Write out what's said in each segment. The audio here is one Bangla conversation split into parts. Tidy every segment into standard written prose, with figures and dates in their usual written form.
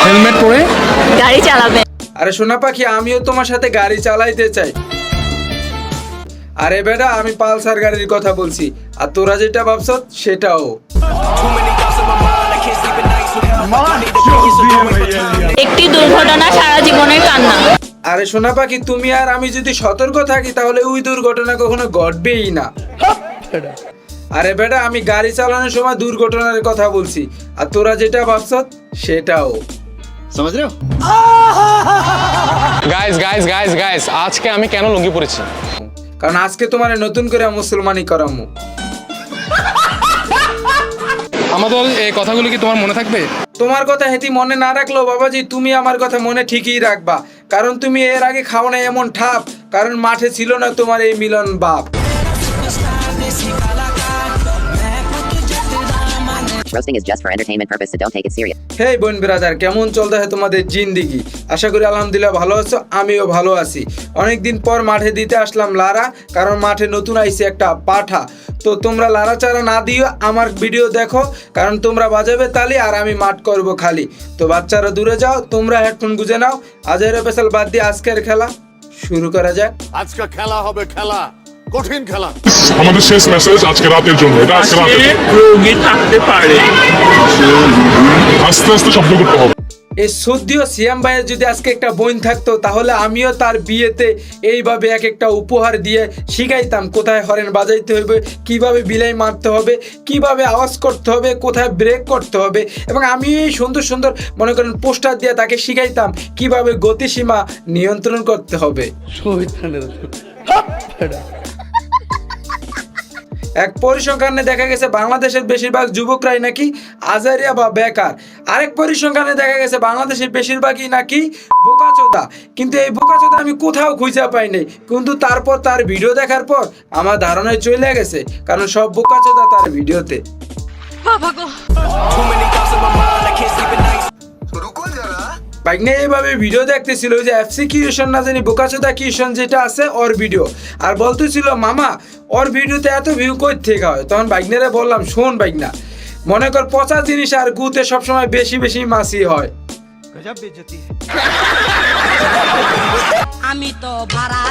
হেলমেট পরে গাড়ি চালাবেন। আরে সোনা পাখি, আমিও তোমার সাথে গাড়ি চালাইতে চাই। আরে বেটা, আমি পালসার গাড়ির কথা বলছি, আর তোরা যেটা ভাবছ সেটাও। একটি দুর্ঘটনা সারা জীবনের কান্না। আরে সোনা পাখি, তুমি আর আমি যদি সতর্ক থাকি তাহলে ওই দুর্ঘটনা কখনো ঘটবেই না। আরে বেটা, আমি গাড়ি চালানোর সময় দুর্ঘটনার কথা বলছি, আর তোরা যেটা ভাবছ সেটাও। समझ रहे हो? গাইস আজকে আমি কেন লুঙ্গি পরেছি? কারণ আজকে তোমার নতুন করে মুসলমানি করামু। আমাদের এই কথাগুলো কি তোমার মনে থাকবে? তোমার কথা হেতি মনে না রাখলেও বাবাজি, তুমি আমার কথা মনে ঠিকই রাখবা, কারণ তুমি এর আগে খাও না এমন ঠাপ, কারণ মাঠে ছিল না তোমার এই মিলন বাপ। Roasting is just for entertainment purpose, so don't take it serious. হেই বোন ব্রাদার, কেমন চলতেছে তোমাদের জিন্দিগি? আশা করি আলহামদুলিল্লাহ ভালো আছো, আমিও ভালো আছি। অনেকদিন পর মাঠে দিতে আসলাম লারা, কারণ মাঠে নতুন আইছে একটা পাঠা। তো তোমরা লারা চারা না দিও, আমার ভিডিও দেখো, কারণ তোমরা বাজাবে তালি আর আমি মাঠ করব খালি। তো বাচ্চারা দূরে যাও, তোমরা হেডফোন গুঁজে নাও। আজের স্পেশাল বাদ দিয়ে আজকের খেলা শুরু করা যাক। আজকে খেলা হবে, খেলা কঠিন খেলা। আমাদের শেষ মেসেজ আজকে রাতের জন্য, এটা আজকে রাতের রোগী থাকতে পারে। আস্তে আস্তে শব্দ করতে হবে। এই সদ্যীয় সিয়াম ভাইয়ের যদি আজকে একটা বোন থাকতো, তাহলে আমিও তার বিয়েতে এইভাবে এক একটা উপহার দিয়ে শিখাইতাম কোথায় হরেন বাজাইতে হবে, কিভাবে বিলাই মারতে হবে, কিভাবে আওয়াজ করতে হবে, কোথায় ব্রেক করতে হবে, এবং আমি এই সুন্দর সুন্দর মনে করেন পোস্টার দিয়ে তাকে শিখাইতাম কিভাবে গতিসীমা নিয়ন্ত্রণ করতে হবে। এক পরিসংখ্যানে দেখা গেছে বাংলাদেশের বেশিরভাগ যুবকরাই নাকি আজারিয়া বা বেকার। আরেক পরিসংখ্যানে দেখা গেছে বাংলাদেশের বেশিরভাগই নাকি বোকাচোদা। কিন্তু এই বোকাচোদা আমি কোথাও খুঁজে পাই নাই, কিন্তু তারপর তার ভিডিও দেখার পর আমার ধারণায় চলে গেছে, কারণ সব বোকাচোদা তার ভিডিওতে। বাইকনে এইভাবে ভিডিও দেখতেছিল, ওই যে এফসি কিউশন না জানি বোকাচোদা কিউশন যেটা আছে ওর ভিডিও, আর বলতেছিল মামা ওর ভিডিওতে এত ভিউ কই থেকে হয়। তখন বাইকনেরে বললাম, শোন বাইকনা, মনে কর পচা জিনিস আর গুতে সবসময় বেশি বেশি মাছি হয়। আমি তো ভাড়া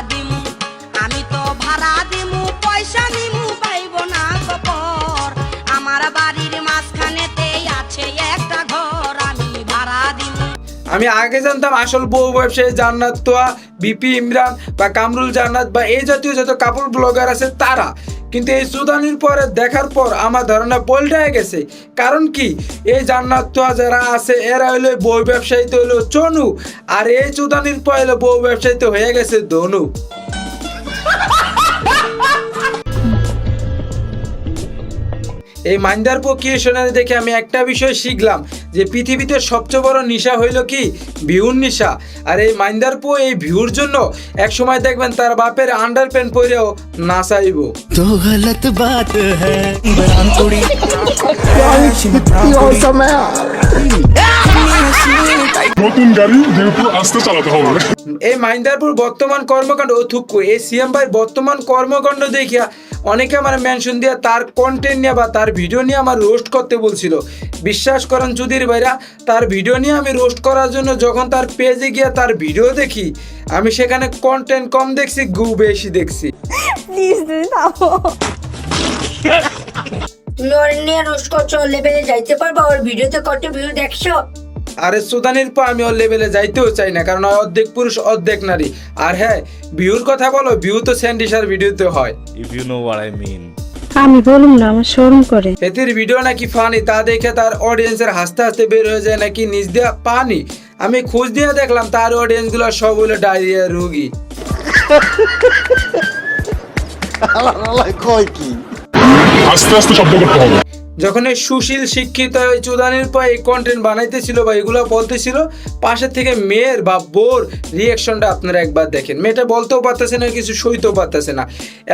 দিমু পয়সা নিমু পাইব না খবর। আমার বাড়ির মাঝখানেতেই আছে একটা ঘর, আমি ভাড়া দিমু। আমি আগে জানতাম আসল বউ ব্যবসায়ী জান্নাত তোয়া, বিপি ইমরান বা কামরুল জান্নাত বা এই জাতীয় যত কাপড় ব্লগার আছে তারা, কিন্তু এই সুদানির পরে দেখার পর আমার ধারণা পাল্টে গেছে। কারণ কি, এই জান্নাত তোয়া যারা আছে এরা হইলো বউ ব্যবসায়ীতে হইলো চনু, আর এই সুদানির পর হইলো বউ ব্যবসায়ীতে হয়ে গেছে ধনু। এই মাইন্দারপো ক্রিয়েশনের দেখে আমি একটা বিষয় শিখলাম, যে পৃথিবীতে সবচেয়ে বড় নেশা হইল কি, ভিউর নেশা। আর এই মাইন্দারপো এই ভিউর জন্য এক সময় দেখবেন তার বাপের আন্ডার প্যান্ট পরেও নাচাইব। तो गलत बात है। নতুন গাড়ি যেহেতু আস্তে চালাতে হবে। এই মাইন্দারপুর বর্তমান কর্মকাণ্ড ও থুক্কু, এই সিএম ভাই বর্তমান কর্মকাণ্ড দেখিয়া অনেকে আমার মেনশন দিয়া তার কন্টেন্ট নিয়ে বা তার ভিডিও নিয়ে আমার রোস্ট করতে বলছিল। বিশ্বাস করেন যুদির ভাইরা, তার ভিডিও নিয়ে আমি রোস্ট করার জন্য যখন তার পেজে গিয়ে তার ভিডিও দেখি, আমি সেখানে কন্টেন্ট কম দেখছি, গু বেশি দেখছি। প্লিজ তুমি থামো। তুমি ওর নিয়ে রোস্ট করছো, লেভেলে যাইতে পারবা? ওর ভিডিওতে কত ভিউ দেখছো? আরে সুদানির পর আমি ওর লেভেলে যাইতেও চাই না, কারণ অর্ধেক পুরুষ অর্ধেক নারী। আর হ্যাঁ, ভিউর কথা বলো, ভিউ তো স্যান্ডিসার ভিডিওতে হয়। If you know what I mean. আমি বলুম না, আমার শরম করে। এদের ভিডিও নাকি ফানি, তা দেখে তার অডিয়েন্সের হাসতে হাসতে বের হয়ে যায় নাকি নিজ দেওয়া পানি। আমি খোঁজ দিয়ে দেখলাম তার অডিয়েন্স গুলো সব হলো ডায়রিয়া রোগী। আস্তে আস্তে শব্দ করতে হবে। যখন এই সুশীল শিক্ষিত ওই চুদানির পর এই কন্টেন্ট বানাইতেছিল বা এগুলো বলতেছিল, পাশে থেকে মেয়ের বা বোর রিয়াকশনটা আপনারা একবার দেখেন। মেয়েটা বলতেও পারতেছে না, কিছু সইতেও পারতেছে না।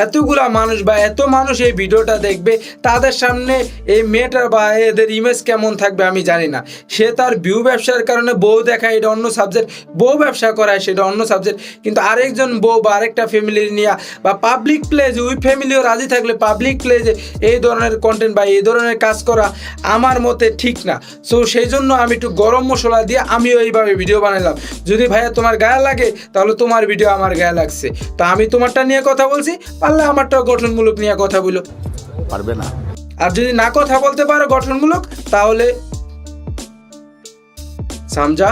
এতগুলা মানুষ বা এত মানুষ এই ভিডিওটা দেখবে, তাদের সামনে এই মেয়েটার বা এদের ইমেজ কেমন থাকবে আমি জানি না। সে তার ভিউ ব্যবসার কারণে বউ দেখায়, এটা অন্য সাবজেক্ট, বউ ব্যবসা করায় সেটা অন্য সাবজেক্ট, কিন্তু আরেকজন বউ বা আরেকটা ফ্যামিলির নিয়ে বা পাবলিক প্লেজে ওই ফ্যামিলিও রাজি থাকলে পাবলিক প্লেজে এই ধরনের কন্টেন্ট বা এই ধরনের ধরনের কাজ করা আমার মতে ঠিক না। সো সেই জন্য আমি একটু গরম মশলা দিয়ে আমিও এইভাবে ভিডিও বানালাম। যদি ভাইয়া তোমার গায়ে লাগে তাহলে তোমার ভিডিও আমার গায়ে লাগছে, তো আমি তোমারটা নিয়ে কথা বলছি, পারলে আমারটাও গঠনমূলক নিয়ে কথা বলো। পারবে না। আর যদি না কথা বলতে পারো গঠনমূলক তাহলে সমঝা।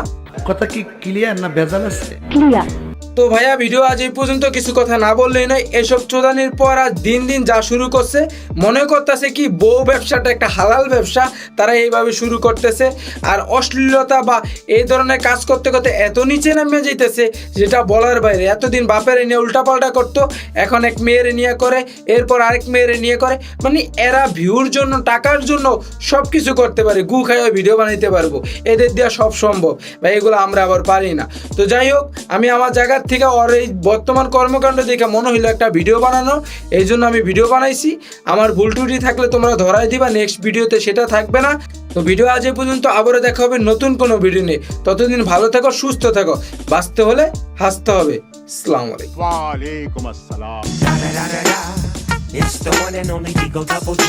কথা কি ক্লিয়ার না ভেজাল আছে? ক্লিয়ার। তো ভাইয়া ভিডিও আজ এই পর্যন্ত, কিছু কথা না বললেই নয়। এসব চোদানির পর আর দিন দিন যা শুরু করছে, মনে করতেছে কি বউ ব্যবসাটা একটা হালাল ব্যবসা, তারা এইভাবে শুরু করতেছে। আর অশ্লীলতা বা এই ধরনের কাজ করতে করতে এত নিচে নামে যাইতেছে যেটা বলার বাইরে। এতদিন বাপের নিয়ে উল্টাপাল্টা করতো, এখন এক মেয়ের নিয়ে করে, এরপর আরেক মেয়ের নিয়ে করে। মানে এরা ভিউর জন্য, টাকার জন্য সব কিছু করতে পারে, গু খাইয়ে ভিডিও বানাইতে পারবো, এদের দেওয়া সব সম্ভব ভাই, এগুলো আমরা আবার পারি না। তো যাই হোক, আমি আমার জায়গার থেকে ওর এই বর্তমান কর্মকাণ্ড দেখে মনে হইলো একটা ভিডিও বানানো, এই জন্য আমি ভিডিও বানাইছি। আমার ভুল ত্রুটি থাকলে তোমরা ধরাই দিবা, নেক্সট ভিডিওতে সেটা থাকবে না। তো ভিডিও আজ এই পর্যন্ত, আবারও দেখা হবে নতুন কোনো ভিডিও নিয়ে। ততদিন ভালো থাকো, সুস্থ থাকো, বাঁচতে হলে হাসতে হবে। আসসালামু আলাইকুম। ওয়ালাইকুম আসসালাম। It's the one and only Eagle Double G.